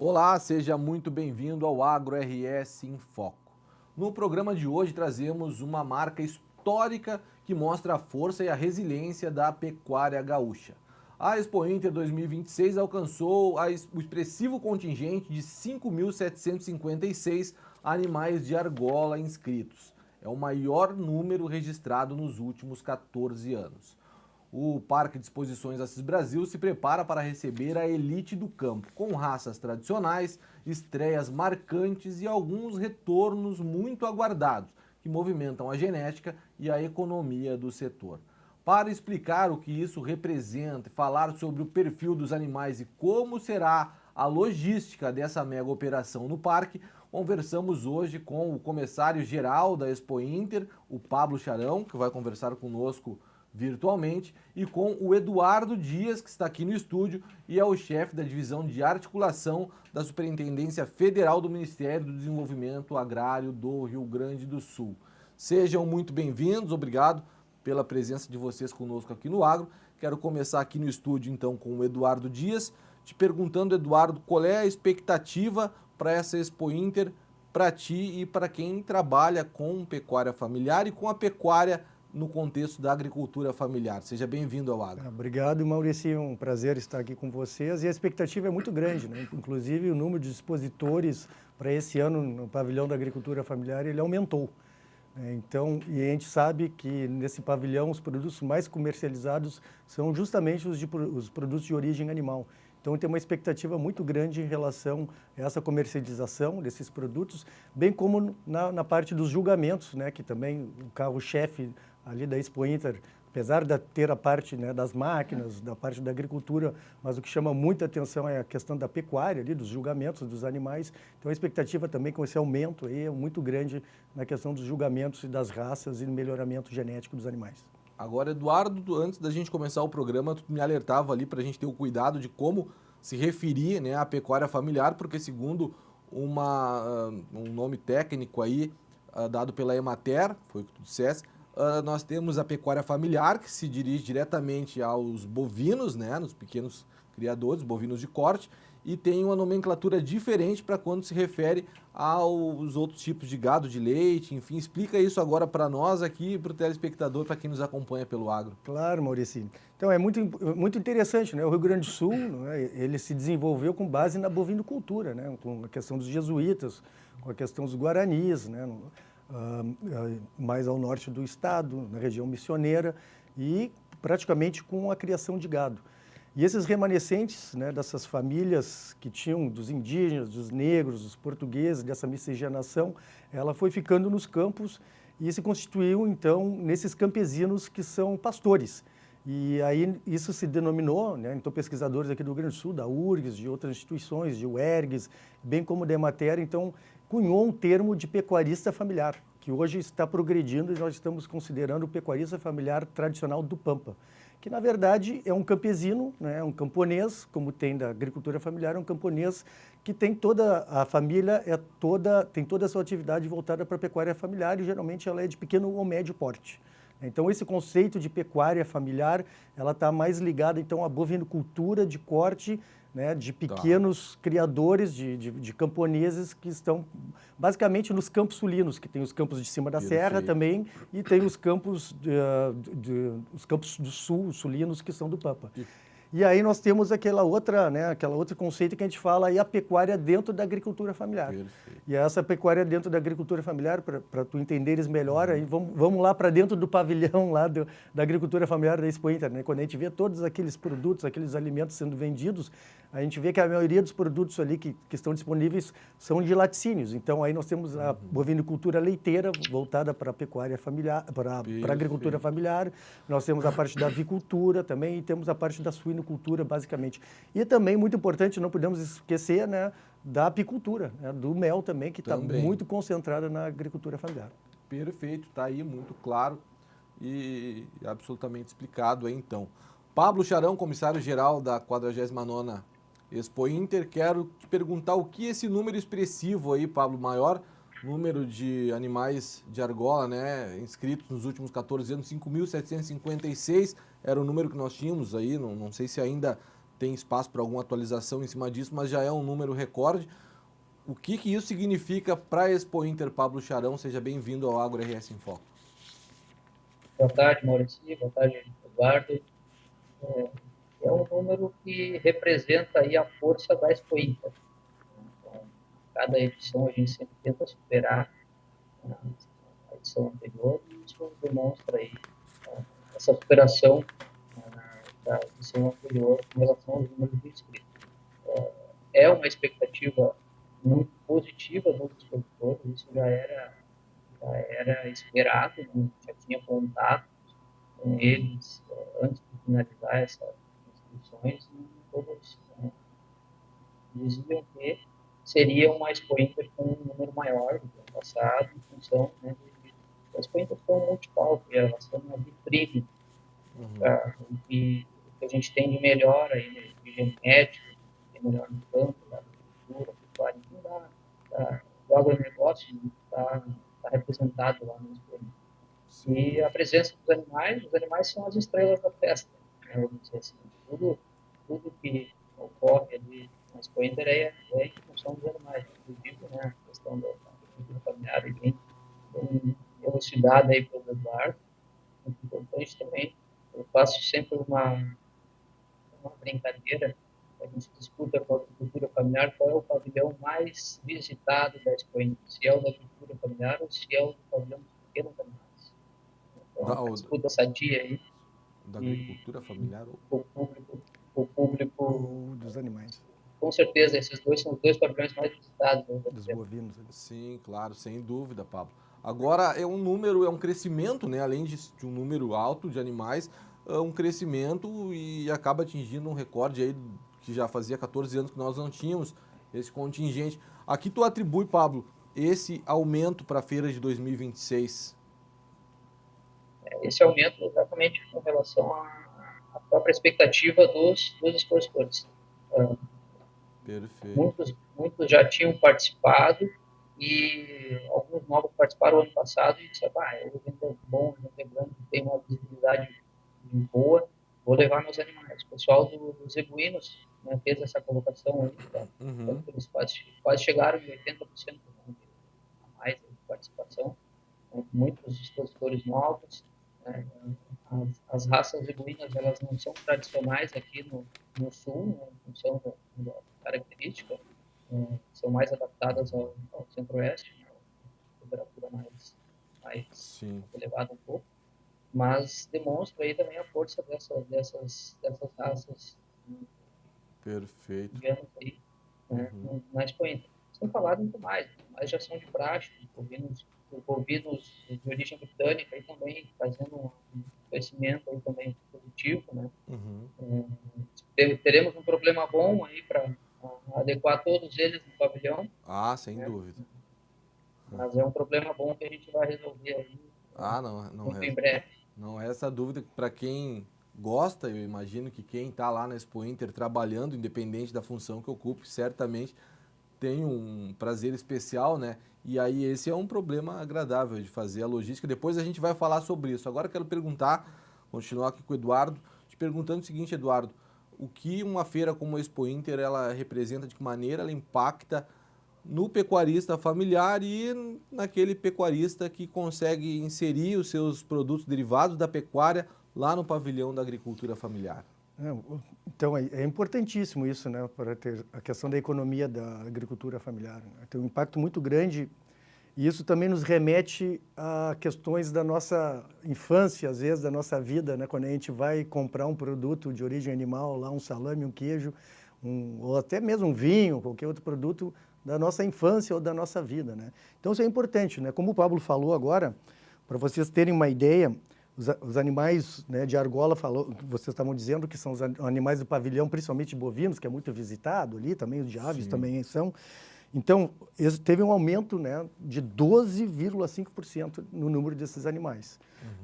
Olá, seja muito bem-vindo ao Agro RS em Foco. No programa de hoje trazemos uma marca histórica que mostra a força e a resiliência da pecuária gaúcha. A Expo Inter 2026 alcançou o expressivo contingente de 5.756 animais de argola inscritos. É o maior número registrado nos últimos 14 anos. O Parque de Exposições Assis Brasil se prepara para receber a elite do campo, com raças tradicionais, estreias marcantes e alguns retornos muito aguardados, que movimentam a genética e a economia do setor. Para explicar o que isso representa e falar sobre o perfil dos animais e como será a logística dessa mega operação no parque, conversamos hoje com o comissário-geral da Expo Inter, o Pablo Charão, que vai conversar conosco virtualmente, e com o Eduardo Dias, que está aqui no estúdio e é o chefe da divisão de articulação da Superintendência Federal do Ministério do Desenvolvimento Agrário do Rio Grande do Sul. Sejam muito bem-vindos, obrigado pela presença de vocês conosco aqui no Agro. Quero começar aqui no estúdio então com o Eduardo Dias, te perguntando, Eduardo, qual é a expectativa para essa Expo Inter, para ti e para quem trabalha com pecuária familiar e com a pecuária no contexto da agricultura familiar. Seja bem-vindo ao Agro. Obrigado, Maurício. É um prazer estar aqui com vocês. E a expectativa é muito grande, né? Inclusive, o número de expositores para esse ano no pavilhão da agricultura familiar, ele aumentou. Então, e a gente sabe que nesse pavilhão os produtos mais comercializados são justamente os produtos de origem animal. Então, tem uma expectativa muito grande em relação a essa comercialização desses produtos, bem como na parte dos julgamentos, né, que também o carro-chefe ali da Expo Inter, apesar de ter a parte, né, das máquinas, da parte da agricultura, mas o que chama muita atenção é a questão da pecuária, ali, dos julgamentos dos animais. Então, a expectativa também com esse aumento aí é muito grande na questão dos julgamentos e das raças e do melhoramento genético dos animais. Agora, Eduardo, antes da gente começar o programa, tu me alertava ali para a gente ter o cuidado de como se referir, né, à pecuária familiar, porque segundo um nome técnico aí dado pela Emater, foi o que tu disseste, nós temos a pecuária familiar, que se dirige diretamente aos bovinos, né, nos pequenos criadores, bovinos de corte, e tem uma nomenclatura diferente para quando se refere aos outros tipos de gado de leite, enfim, explica isso agora para nós aqui, para o telespectador, para quem nos acompanha pelo Agro. Claro, Maurício. Então, é muito interessante, né? O Rio Grande do Sul, né, ele se desenvolveu com base na bovinocultura, né? Com a questão dos jesuítas, com a questão dos guaranis, né? Mais ao norte do estado, na região missioneira, e praticamente com a criação de gado. E esses remanescentes, né, dessas famílias que tinham, dos indígenas, dos negros, dos portugueses, dessa miscigenação, ela foi ficando nos campos e se constituiu, então, nesses campesinos que são pastores. E aí isso se denominou, né, então pesquisadores aqui do Rio Grande do Sul, da URGS, de outras instituições, de UERGS, bem como da Emater, então cunhou um termo de pecuarista familiar, que hoje está progredindo e nós estamos considerando o pecuarista familiar tradicional do Pampa, que na verdade é um campesino, né, um camponês, como tem da agricultura familiar, é um camponês que tem toda a família, tem toda a sua atividade voltada para a pecuária familiar e geralmente ela é de pequeno ou médio porte. Então, esse conceito de pecuária familiar, ela está mais ligada, então, à bovinocultura de corte, né, de pequenos criadores, de camponeses que estão basicamente nos campos sulinos, que tem os campos de cima da serra também, e tem os campos, os campos do sul, sulinos, que são do Pampa. E aí nós temos aquele outro conceito que a gente fala aí, a pecuária dentro da agricultura familiar. Perfeito. E essa pecuária dentro da agricultura familiar, para tu entenderes melhor, aí vamos lá para dentro do pavilhão lá da agricultura familiar da Expo Inter, né? Quando a gente vê todos aqueles produtos, aqueles alimentos sendo vendidos, a gente vê que a maioria dos produtos ali que estão disponíveis são de laticínios. Então aí nós temos a bovinocultura leiteira voltada para a pecuária familiar, para a agricultura familiar, nós temos a parte da avicultura também e temos a parte da suinocultura, basicamente. E também, muito importante, não podemos esquecer, né, da apicultura, né, do mel também, que está muito concentrada na agricultura familiar. Perfeito, está aí muito claro e absolutamente explicado aí então. Pablo Charão, comissário-geral da 49ª Expo Inter, quero te perguntar o que esse número expressivo aí, Pablo, maior número de animais de argola, né, inscritos nos últimos 14 anos, 5.756 era o número que nós tínhamos aí, não sei se ainda tem espaço para alguma atualização em cima disso, mas já é um número recorde. O que isso significa para a Expo Inter, Pablo Charão? Seja bem-vindo ao Agro RS em Foco. Boa tarde, Maurício. Boa tarde, Eduardo. É um número que representa aí a força da Expo Inter. Então, cada edição a gente sempre tenta superar a edição anterior e isso demonstra aí essa superação da edição anterior em relação aos números de inscritos. É uma expectativa muito positiva dos produtores, isso já era esperado, né? Já tinha contato com eles antes de finalizar essas inscrições e todos diziam que seria uma Expo Inter com um número maior do que o ano passado, em função, né, a Expo Inter foi um multipalco, e ela foi uma vitrine para o que a gente tem de melhor aí, de genética, de melhor no campo, da agricultura, pecuária, do agronegócio, está representado lá no Expo Inter. E a presença dos animais, os animais são as estrelas da festa, né, vamos dizer assim. Tudo que ocorre ali na Expo Inter é em função dos animais. Inclusive, né, a questão da agricultura familiar é bem elucidada aí pelo Eduardo. Muito importante também. Eu faço sempre uma brincadeira. A gente disputa com a agricultura familiar qual é o pavilhão mais visitado da Expo Inter. Se é o da agricultura familiar ou se é o do pavilhão dos pequenos animais. Então, disputa sadia aí. Da agricultura familiar? O público dos animais. Com certeza, esses dois são os dois pavilhões mais visitados. Dos bovinos. Sim, claro, sem dúvida, Pablo. Agora, é um crescimento, né? Além de um número alto de animais, um crescimento e acaba atingindo um recorde aí que já fazia 14 anos que nós não tínhamos esse contingente. Aqui tu atribui, Pablo, esse aumento para a feira de 2026? Esse aumento exatamente com relação à própria expectativa dos expositores. Perfeito. Muitos já tinham participado e alguns novos participaram ano passado e disseram, o evento é bom, o evento é grande, tem uma visibilidade boa, vou levar meus animais. O pessoal dos zebuínos, né, fez essa colocação aí, tá? Então, eles quase chegaram em 80% a mais de participação, né, muitos expositores novos. As raças zebuínas, elas não são tradicionais aqui no sul, né, em função da característica, são mais adaptadas ao centro-oeste, né, a temperatura mais elevada um pouco, mas demonstra aí também a força dessas raças. Perfeito. Digamos aí, né, na Expo Inter. Sem falar muito mais, mas já são de praxe, bovinos de origem britânica aí também fazendo um crescimento aí também positivo, né? Teremos um problema bom aí para adequar todos eles no pavilhão. Sem dúvida. Mas é um problema bom que a gente vai resolver aí muito em breve. Não é essa dúvida para quem gosta, eu imagino que quem está lá na Expo Inter trabalhando, independente da função que ocupe, certamente tem um prazer especial, né? E aí esse é um problema agradável de fazer a logística. Depois a gente vai falar sobre isso. Agora eu quero continuar aqui com o Eduardo, te perguntando o seguinte, Eduardo, o que uma feira como a Expo Inter, ela representa, de que maneira ela impacta no pecuarista familiar e naquele pecuarista que consegue inserir os seus produtos derivados da pecuária lá no pavilhão da agricultura familiar? Então, é importantíssimo isso, né, para ter a questão da economia da agricultura familiar. Né? Tem um impacto muito grande e isso também nos remete a questões da nossa infância, às vezes, da nossa vida, né, quando a gente vai comprar um produto de origem animal, lá um salame, um queijo, ou até mesmo um vinho, qualquer outro produto da nossa infância ou da nossa vida. Né? Então, isso é importante. Né? Como o Pablo falou agora, para vocês terem uma ideia, os animais, né, de argola, vocês estavam dizendo que são os animais do pavilhão, principalmente bovinos, que é muito visitado ali, também os de aves também são. Então, teve um aumento, né, de 12,5% no número desses animais.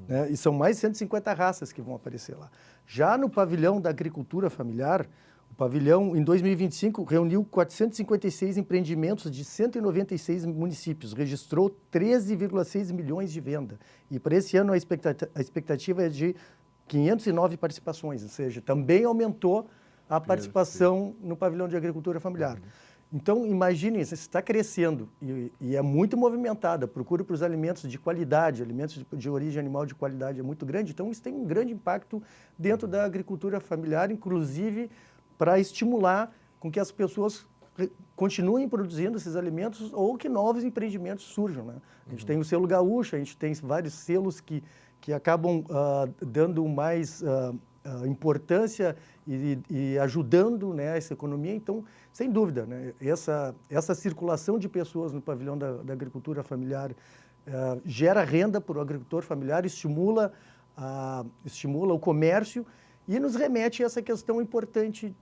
Né? E são mais de 150 raças que vão aparecer lá. Já no pavilhão da agricultura familiar, o pavilhão, em 2025, reuniu 456 empreendimentos de 196 municípios, registrou 13,6 milhões de venda. E para esse ano a expectativa é de 509 participações, ou seja, também aumentou a participação no pavilhão de agricultura familiar. Então, imagine, você está crescendo e é muito movimentada, procura para os alimentos de qualidade, alimentos de origem animal de qualidade é muito grande, então isso tem um grande impacto dentro da agricultura familiar, inclusive para estimular com que as pessoas continuem produzindo esses alimentos ou que novos empreendimentos surjam, né? A gente tem o selo gaúcho, a gente tem vários selos que acabam dando mais importância e ajudando, né, essa economia. Então, sem dúvida, né, essa circulação de pessoas no pavilhão da agricultura familiar gera renda para o agricultor familiar, estimula o comércio e nos remete a essa questão importante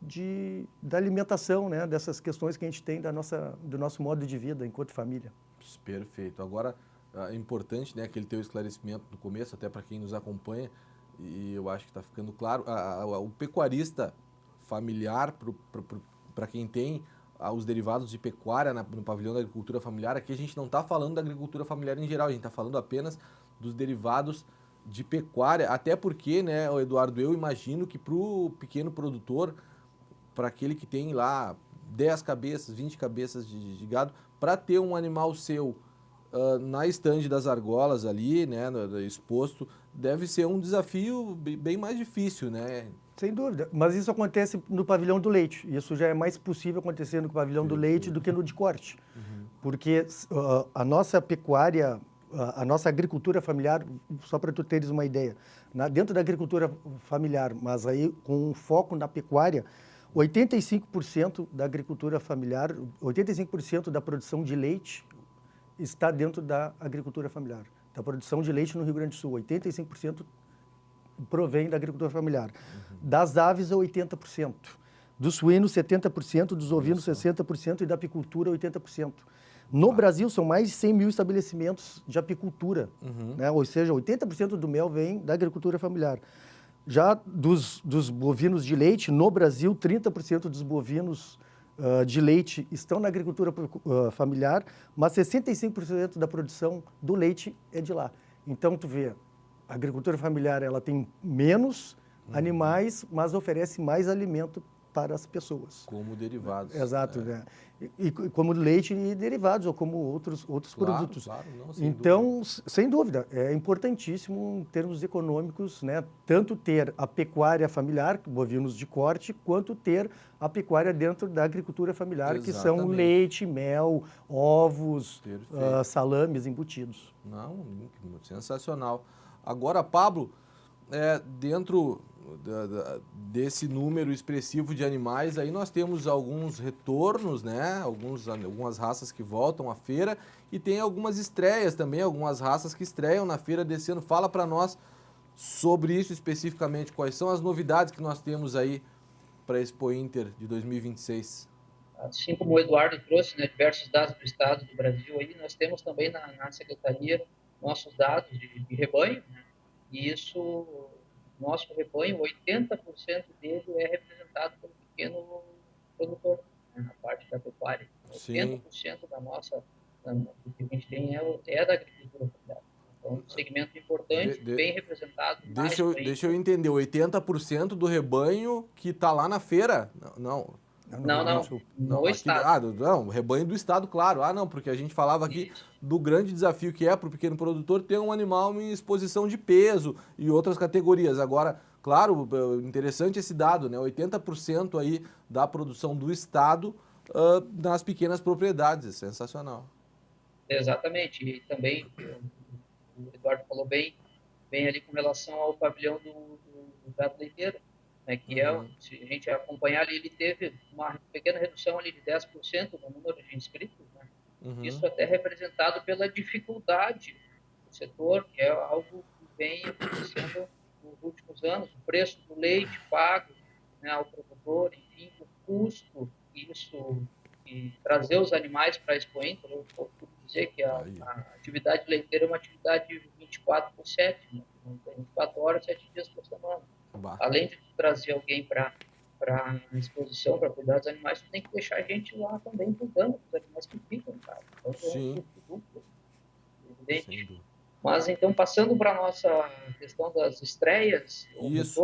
da alimentação, né, dessas questões que a gente tem do nosso modo de vida enquanto família. Perfeito. Agora, é importante, né, aquele teu esclarecimento no começo, até para quem nos acompanha, e eu acho que está ficando claro, o pecuarista familiar, para quem tem os derivados de pecuária no pavilhão da agricultura familiar, aqui a gente não está falando da agricultura familiar em geral, a gente está falando apenas dos derivados de pecuária, até porque, né, Eduardo, eu imagino que para o pequeno produtor, para aquele que tem lá 10 cabeças, 20 cabeças de gado, para ter um animal seu na estande das argolas ali, né, exposto, deve ser um desafio bem mais difícil, né? Sem dúvida, mas isso acontece no pavilhão do leite. Isso já é mais possível acontecer no pavilhão do leite do que no de corte. Porque a nossa pecuária, a nossa agricultura familiar, só para tu teres uma ideia, dentro da agricultura familiar, mas aí com um foco na pecuária, 85% da agricultura familiar, 85% da produção de leite está dentro da agricultura familiar. Da produção de leite no Rio Grande do Sul, 85% provém da agricultura familiar. Das aves, 80%. Dos suínos, 70%. Dos ovinos, 60%. E da apicultura, 80%. No Brasil, são mais de 100 mil estabelecimentos de apicultura. Né? Ou seja, 80% do mel vem da agricultura familiar. Já dos bovinos de leite, no Brasil, 30% dos bovinos de leite estão na agricultura familiar, mas 65% da produção do leite é de lá. Então, tu vê, a agricultura familiar ela tem menos animais, mas oferece mais alimento para as pessoas. Como derivados. Exato, né? E como leite e derivados, ou como outros produtos. Claro, não, então, sem dúvida, é importantíssimo em termos econômicos, né? Tanto ter a pecuária familiar, bovinos de corte, quanto ter a pecuária dentro da agricultura familiar, que são leite, mel, ovos, salames embutidos. Não, sensacional. Agora, Pablo, dentro desse número expressivo de animais, aí nós temos alguns retornos, né? Algumas raças que voltam à feira e tem algumas estreias também, algumas raças que estreiam na feira desse ano. Fala para nós sobre isso especificamente, quais são as novidades que nós temos aí para a Expo Inter de 2026? Assim como o Eduardo trouxe, né, diversos dados do estado do Brasil, aí, nós temos também na Secretaria nossos dados de rebanho, né? E isso, nosso rebanho, 80% dele é representado pelo pequeno produtor, né, na parte da pecuária. Sim. 80% do que a gente tem é da agricultura familiar. Então, um segmento importante, bem representado. Deixa eu entender, 80% do rebanho que está lá na feira? Não. No estado. Não, o rebanho do estado, claro. Não, porque a gente falava aqui do grande desafio que é para o pequeno produtor ter um animal em exposição de peso e outras categorias. Agora, claro, interessante esse dado, né? 80% aí da produção do estado nas pequenas propriedades. É sensacional. Exatamente. E também, o Eduardo falou bem ali com relação ao pavilhão do gado leiteiro. Né, que se a gente acompanhar ali, ele teve uma pequena redução ali de 10% no número de inscritos, né? Isso até representado pela dificuldade do setor, que é algo que vem acontecendo nos últimos anos, o preço do leite pago, né, ao produtor, enfim, o custo, isso, e trazer os animais para a Expo Inter. Eu posso dizer que a atividade leiteira é uma atividade 24/7, né? 24 horas, 7 dias por semana. Além de trazer alguém para a exposição, para cuidar dos animais, tu tem que deixar a gente lá também cuidando dos animais que ficam, cara. Então, sim. Evidente. Mas, então, passando para a nossa questão das estreias, isso.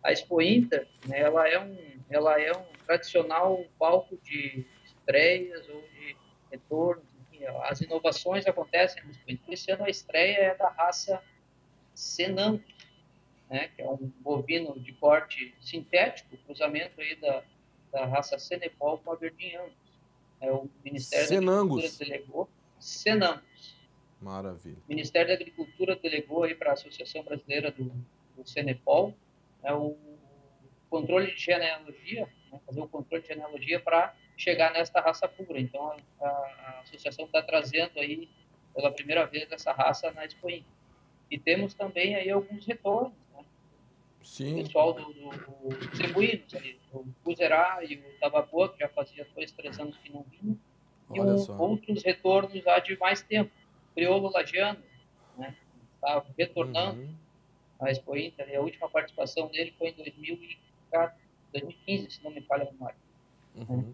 A Expo Inter, né, ela é um tradicional palco de estreias ou de retornos. Enfim, as inovações acontecem no Expo Inter. Esse ano a estreia é da raça Senangus, né, que é um bovino de corte sintético, cruzamento aí da raça Senepol com a Verdin Angus. O Ministério da Agricultura Senangus. delegou Senangus. Maravilha. O Ministério da Agricultura delegou aí para a Associação Brasileira do Senepol, né, o controle de genealogia, né, fazer o controle de genealogia para chegar nesta raça pura. Então, a associação está trazendo aí, pela primeira vez, essa raça na Expo Inter. E temos também aí alguns retornos, né? Sim. O pessoal do Cebuínos, ali, o Cuzerá e o Tababoa, que já fazia 2, 3 anos que não vinham, e outros retornos há de mais tempo. O Crioulo Lagiano, né, estava retornando à Expo Inter, e a última participação dele foi em 2015, se não me falha a memória. Né?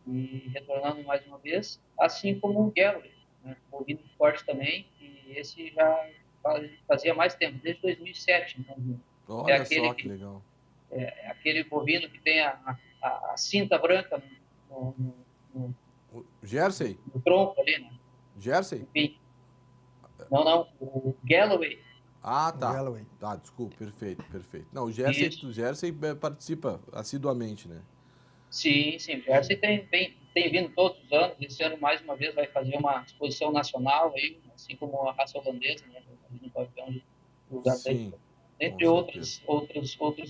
E retornando mais uma vez, assim como o Galloway, né, bovino de corte também, e esse já fazia mais tempo, desde 2007. Então, olha só que legal. É aquele bovino que tem a cinta branca no Jersey? No tronco ali, né? Jersey? Enfim. Não, o Galloway. Ah, tá. Galloway. Tá, desculpa, perfeito. Não, o Jersey participa assiduamente, né? Sim, o Jersey tem vindo todos os anos. Esse ano, mais uma vez, vai fazer uma exposição nacional aí, assim como a raça holandesa, né? Sim. Entre outros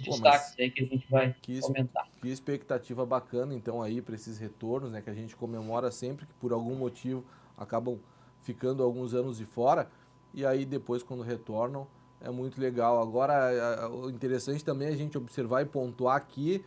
destaques aí que a gente vai comentar. Que expectativa bacana, então, aí, para esses retornos, né? Que a gente comemora sempre, que por algum motivo acabam ficando alguns anos de fora, e aí depois, quando retornam, é muito legal. Agora, o interessante também é a gente observar e pontuar aqui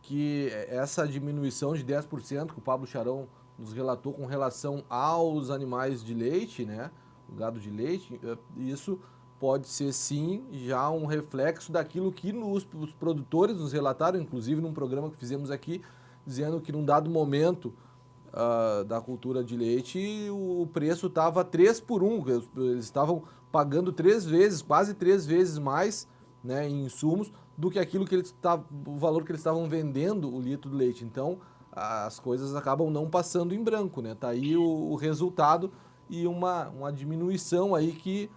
que essa diminuição de 10% que o Pablo Charão nos relatou com relação aos animais de leite, né? O gado de leite, isso pode ser sim já um reflexo daquilo que os produtores nos relataram, inclusive num programa que fizemos aqui, dizendo que num dado momento da cultura de leite o preço estava 3 por 1, eles estavam pagando 3 vezes, quase 3 vezes mais, né, em insumos do que aquilo que o valor que eles estavam vendendo o litro de leite. Então as coisas acabam não passando em branco, né? Tá aí o resultado e uma diminuição aí que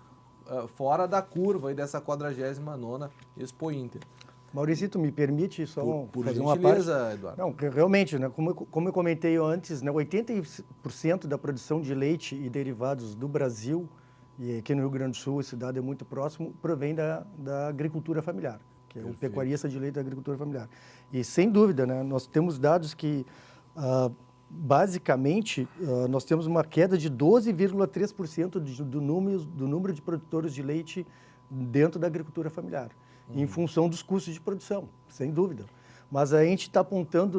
fora da curva aí dessa 49ª Expo Inter. Mauricito, me permite só por fazer uma parte? Eduardo. Não, realmente, né, como eu comentei antes, né, 80% da produção de leite e derivados do Brasil, e aqui no Rio Grande do Sul, a cidade é muito próximo, provém da agricultura familiar, que é o pecuarista de leite da agricultura familiar. E, sem dúvida, né, nós temos dados que, basicamente, nós temos uma queda de 12,3% do número de produtores de leite dentro da agricultura familiar, em função dos custos de produção, sem dúvida. Mas a gente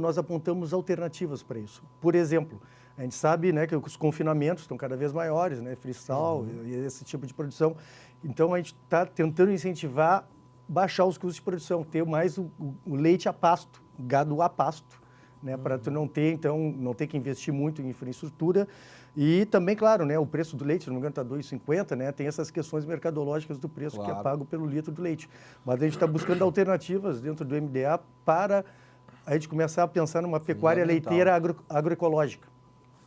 nós apontamos alternativas para isso. Por exemplo, a gente sabe, né, que os confinamentos estão cada vez maiores, né, freestyle e esse tipo de produção. Então, a gente está tentando incentivar baixar os custos de produção, ter mais o leite a pasto, gado a pasto, né, para tu não ter que investir muito em infraestrutura. E também, claro, né, o preço do leite, se não me engano, está R$ 2,50, né, tem essas questões mercadológicas do preço que é pago pelo litro do leite. Mas a gente está buscando alternativas dentro do MDA para a gente começar a pensar numa pecuária leiteira agroecológica.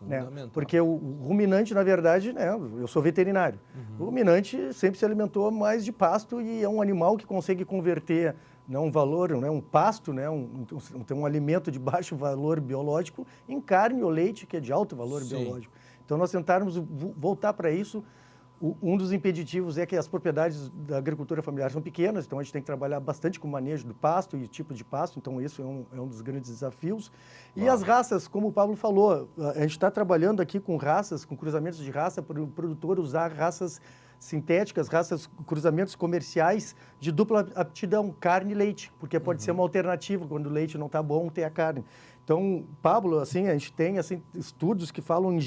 Né? Porque o ruminante, na verdade, né, eu sou veterinário, o ruminante sempre se alimentou mais de pasto e é um animal que consegue converter um valor, um pasto, um alimento de baixo valor biológico em carne ou leite, que é de alto valor biológico. Então, nós tentarmos voltar para isso. Um dos impeditivos é que as propriedades da agricultura familiar são pequenas, então a gente tem que trabalhar bastante com o manejo do pasto e tipo de pasto, então isso é um dos grandes desafios. E as raças, como o Pablo falou, a gente está trabalhando aqui com raças, com cruzamentos de raça, para o produtor usar raças sintéticas, cruzamentos comerciais de dupla aptidão, carne e leite, porque pode ser uma alternativa quando o leite não está bom, ter a carne. Então, Pablo, assim, a gente tem estudos que falam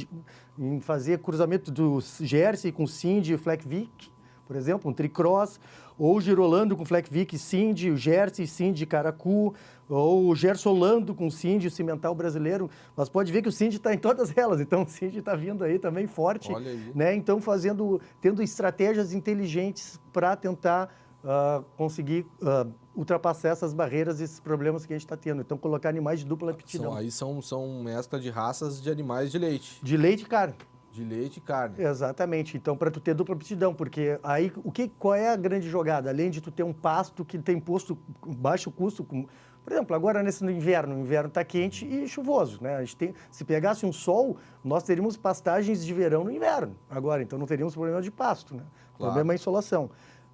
em fazer cruzamento do Jersey com Cindy e Fleckvick, por exemplo, um tricross, ou Girolando com Fleckvick e Cindy, o Jersey, Cindy, Caracu, ou o Gersolando com Cindy, o cimental brasileiro. Mas pode ver que o Cindy está em todas elas, então o Cindy está vindo aí também forte. Olha aí. Né? Então, tendo estratégias inteligentes para tentar conseguir ultrapassar essas barreiras e esses problemas que a gente está tendo. Então, colocar animais de dupla aptidão. Aí são mescla de raças de animais de leite. De leite e carne. De leite e carne. Exatamente. Então, para tu ter dupla aptidão, porque aí qual é a grande jogada? Além de tu ter um pasto que tem posto baixo custo, por exemplo, agora no inverno, o inverno está quente e chuvoso, né? Se pegasse um sol, nós teríamos pastagens de verão no inverno agora, então não teríamos problema de pasto, né? O problema é a insolação.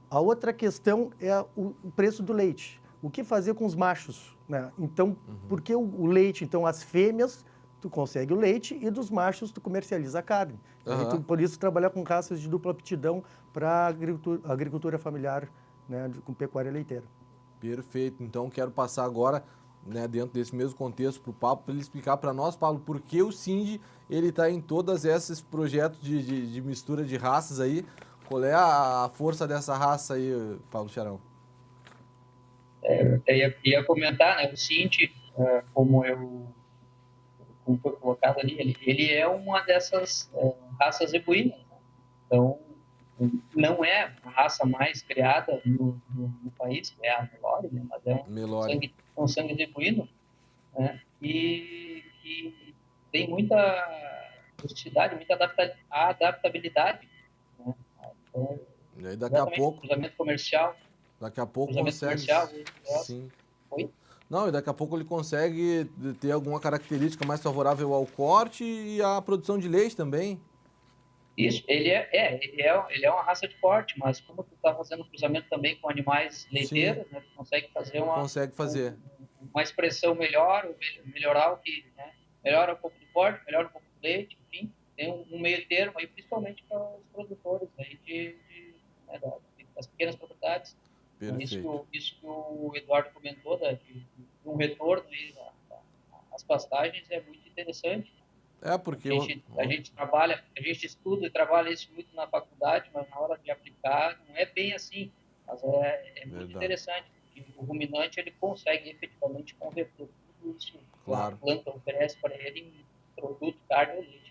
A outra questão é o preço do leite. O que fazer com os machos, né? Então, por que o leite? Então, as fêmeas, tu consegue o leite e dos machos tu comercializa a carne. Aí por isso, trabalhar com raças de dupla aptidão para agricultura familiar, né? Com pecuária leiteira. Perfeito. Então, quero passar agora, né, dentro desse mesmo contexto, para o Pablo, para ele explicar para nós, Pablo, por que o Cindy está em todos esses projetos de mistura de raças aí. Qual é a força dessa raça aí, Pablo Charão? Eu ia comentar, né, o Cindy, como foi colocado ali, ele é uma dessas raças equinas, né? Então, não é a raça mais criada no país, que é a Nelore, né? Mas é um sangue de equino, né? E tem muita rusticidade, muita adaptabilidade, né? Então, e aí daqui a pouco... cruzamento comercial. Daqui a pouco consegue... Sim. Oi? Não, e daqui a pouco ele consegue ter alguma característica mais favorável ao corte e à produção de leite também. Isso, ele é uma raça de corte, mas como tu está fazendo cruzamento também com animais leiteiros, né, tu consegue fazer uma expressão melhor, melhorar o que, né, melhora um pouco do corte, melhora um pouco do leite, enfim, tem um meio termo aí, principalmente para os produtores aí das pequenas propriedades. Perfeito. Isso que o Eduardo comentou, de um retorno aí às pastagens é muito interessante. Porque a gente estuda e trabalha isso muito na faculdade, mas na hora de aplicar não é bem assim. Mas é muito interessante, porque o ruminante ele consegue efetivamente converter tudo isso que a planta oferece para ele em produto, carne ou leite.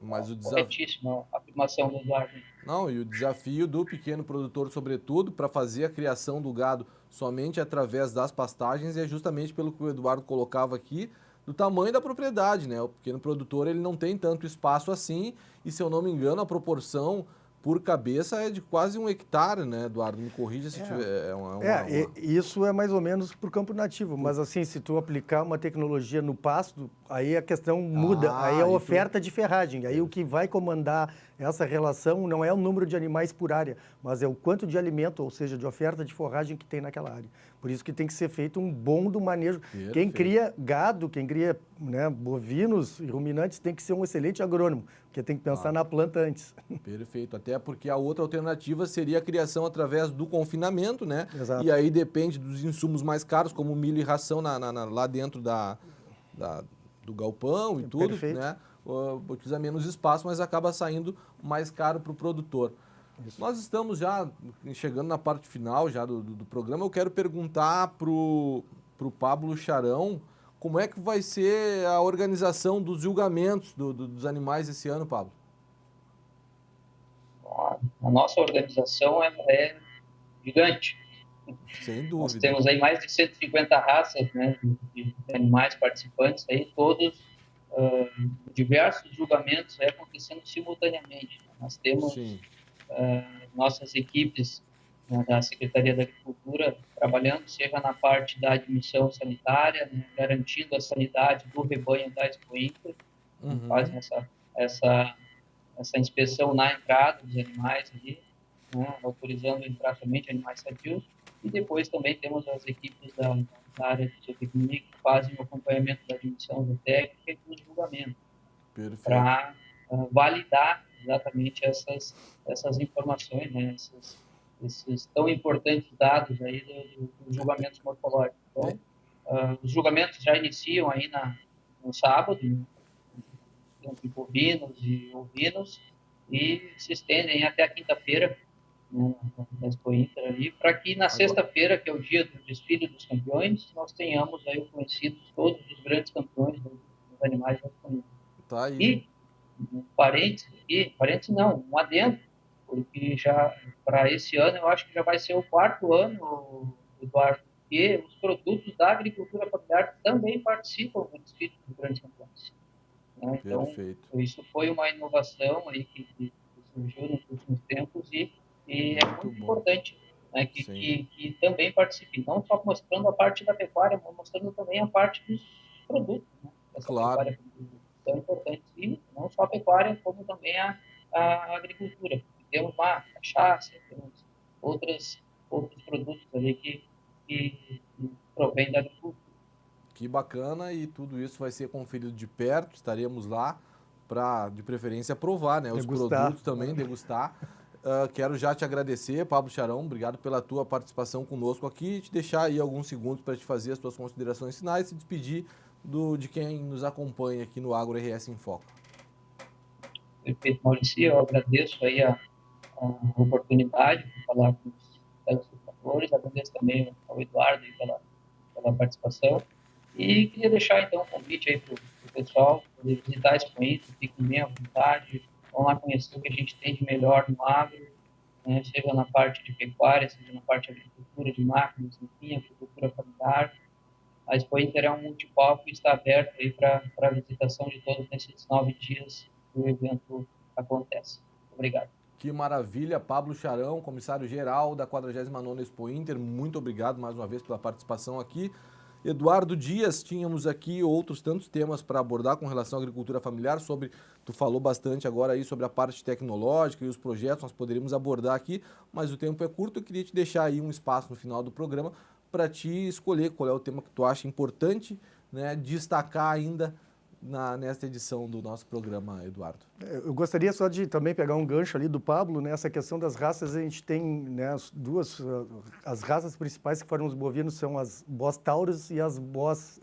Mas o corretíssima a afirmação do Eduardo. Não, e o desafio do pequeno produtor, sobretudo, para fazer a criação do gado somente através das pastagens é justamente pelo que o Eduardo colocava aqui, do tamanho da propriedade, né? O pequeno produtor ele não tem tanto espaço assim e, se eu não me engano, a proporção por cabeça é de quase 1 hectare, né, Eduardo? Me corrija se tiver... Isso é mais ou menos por campo nativo, mas assim, se tu aplicar uma tecnologia no pasto, aí a questão muda, aí é a oferta de ferragem, aí o que vai comandar essa relação não é o número de animais por área, mas é o quanto de alimento, ou seja, de oferta de forragem que tem naquela área. Por isso que tem que ser feito um bom do manejo. Perfeito. Quem cria gado, quem cria, né, bovinos e ruminantes tem que ser um excelente agrônomo, porque tem que pensar na planta antes. Perfeito, até porque a outra alternativa seria a criação através do confinamento, né? Exato. E aí depende dos insumos mais caros, como milho e ração lá dentro do galpão e tudo, Perfeito. né? Utiliza menos espaço, mas acaba saindo mais caro para o produtor. Isso. Nós estamos já chegando na parte final já do programa. Eu quero perguntar para o Pablo Charão como é que vai ser a organização dos julgamentos dos animais esse ano, Pablo? A nossa organização é gigante. Sem dúvida. Nós temos aí mais de 150 raças, né, de animais participantes, aí, todos diversos julgamentos acontecendo simultaneamente. Nós temos nossas equipes, né, da Secretaria da Agricultura trabalhando, seja na parte da admissão sanitária, né, garantindo a sanidade do rebanho da Expo Inter, fazem essa inspeção na entrada dos animais ali, né, autorizando entrar somente animais sadios, e depois também temos as equipes da área de zootecnia que fazem o acompanhamento da admissão técnica e do julgamento, para validar exatamente essas informações, né, esses tão importantes dados aí dos julgamentos morfológicos. Então, os julgamentos já iniciam aí no sábado, entre bovinos e ovinos, e se estendem até a quinta-feira, né, na Expo Inter ali, para que na sexta-feira, que é o dia do desfile dos campeões, nós tenhamos aí conhecidos todos os grandes campeões dos animais da Expo Inter. Tá aí. E, parênteses não, um adendo, porque já para esse ano eu acho que já vai ser o 4º ano, Eduardo, que os produtos da agricultura familiar também participam do Distrito do Grande Campinas. Né? Então, Perfeito. isso foi uma inovação aí que surgiu nos últimos tempos e é muito importante, né, que também participe, não só mostrando a parte da pecuária, mas mostrando também a parte dos produtos, né, dessa pecuária tão importante, e não só a pecuária, como também a agricultura. Temos uma cachaça, temos outros produtos ali que provém da agricultura. Que bacana, e tudo isso vai ser conferido de perto, estaremos lá para, de preferência, provar, né? Os produtos também, degustar. Quero já te agradecer, Pablo Charão, obrigado pela tua participação conosco aqui, e te deixar aí alguns segundos para te fazer as tuas considerações finais e se despedir de quem nos acompanha aqui no Agro RS em Foco. Perfeito, Maurício, eu agradeço aí a oportunidade de falar com os telespectadores, agradeço também ao Eduardo pela participação. E queria deixar, então, um convite aí para o pessoal poder visitar a Expo Inter, fiquem bem à vontade, vão lá conhecer o que a gente tem de melhor no agro, né, seja na parte de pecuária, seja na parte de agricultura, de máquinas, enfim, agricultura familiar. A Expo Inter é um multipalco e está aberto aí para a visitação de todos nesses 9 dias que o evento acontece. Obrigado. Que maravilha, Pablo Charão, comissário-geral da 49ª Expo Inter, muito obrigado mais uma vez pela participação aqui. Eduardo Dias, tínhamos aqui outros tantos temas para abordar com relação à agricultura familiar, tu falou bastante agora aí sobre a parte tecnológica e os projetos, nós poderíamos abordar aqui, mas o tempo é curto, eu queria te deixar aí um espaço no final do programa para te escolher qual é o tema que tu acha importante, né, destacar ainda nesta edição do nosso programa, Eduardo. Eu gostaria só de também pegar um gancho ali do Pablo, né? Essa questão das raças, a gente tem, né, as raças principais que formam os bovinos são as Bos Taurus e as Bos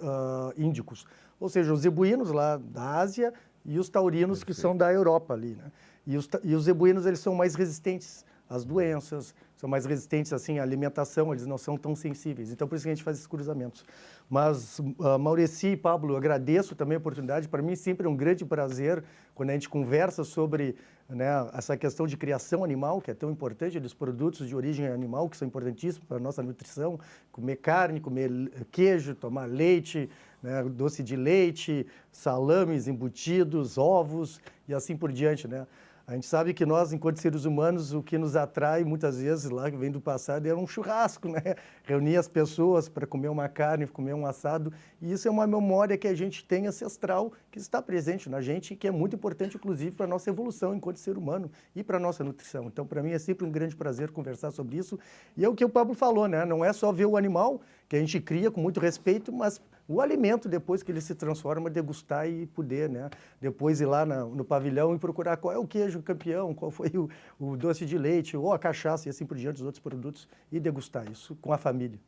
Índicos, ou seja, os zebuínos lá da Ásia e os taurinos que são da Europa ali, né? E os zebuínos, eles são mais resistentes às doenças, são mais resistentes assim à alimentação, eles não são tão sensíveis. Então, por isso que a gente faz esses cruzamentos. Mas, Maurício e Pablo, eu agradeço também a oportunidade. Para mim, sempre é um grande prazer quando a gente conversa sobre, né, essa questão de criação animal, que é tão importante, dos produtos de origem animal, que são importantíssimos para a nossa nutrição, comer carne, comer queijo, tomar leite, né, doce de leite, salames, embutidos, ovos e assim por diante, né? A gente sabe que nós, enquanto seres humanos, o que nos atrai muitas vezes lá, que vem do passado, era um churrasco, né? Reunir as pessoas para comer uma carne, comer um assado. E isso é uma memória que a gente tem ancestral, que está presente na gente e que é muito importante, inclusive, para a nossa evolução enquanto ser humano e para a nossa nutrição. Então, para mim, é sempre um grande prazer conversar sobre isso. E é o que o Pablo falou, né? Não é só ver o animal, que a gente cria com muito respeito, mas o alimento, depois que ele se transforma, degustar e poder, né? Depois ir lá no pavilhão e procurar qual é o queijo campeão, qual foi o doce de leite, ou a cachaça e assim por diante, os outros produtos, e degustar isso com a família.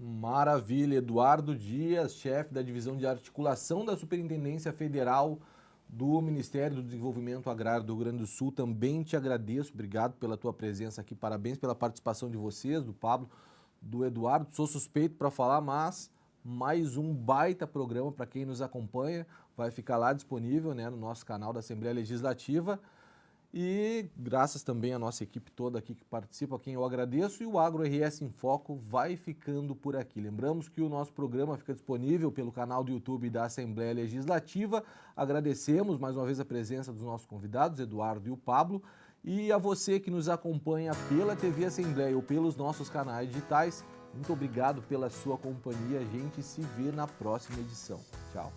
Maravilha. Eduardo Dias, chefe da Divisão de Articulação da Superintendência Federal do Ministério do Desenvolvimento Agrário do Rio Grande do Sul, também te agradeço, obrigado pela tua presença aqui, parabéns pela participação de vocês, do Pablo, do Eduardo. Sou suspeito para falar, mas mais um baita programa para quem nos acompanha, vai ficar lá disponível, né, no nosso canal da Assembleia Legislativa. E graças também à nossa equipe toda aqui que participa, a quem eu agradeço, e o Agro RS em Foco vai ficando por aqui. Lembramos que o nosso programa fica disponível pelo canal do YouTube da Assembleia Legislativa. Agradecemos mais uma vez a presença dos nossos convidados, Eduardo e o Pablo, e a você que nos acompanha pela TV Assembleia ou pelos nossos canais digitais. Muito obrigado pela sua companhia. A gente se vê na próxima edição. Tchau.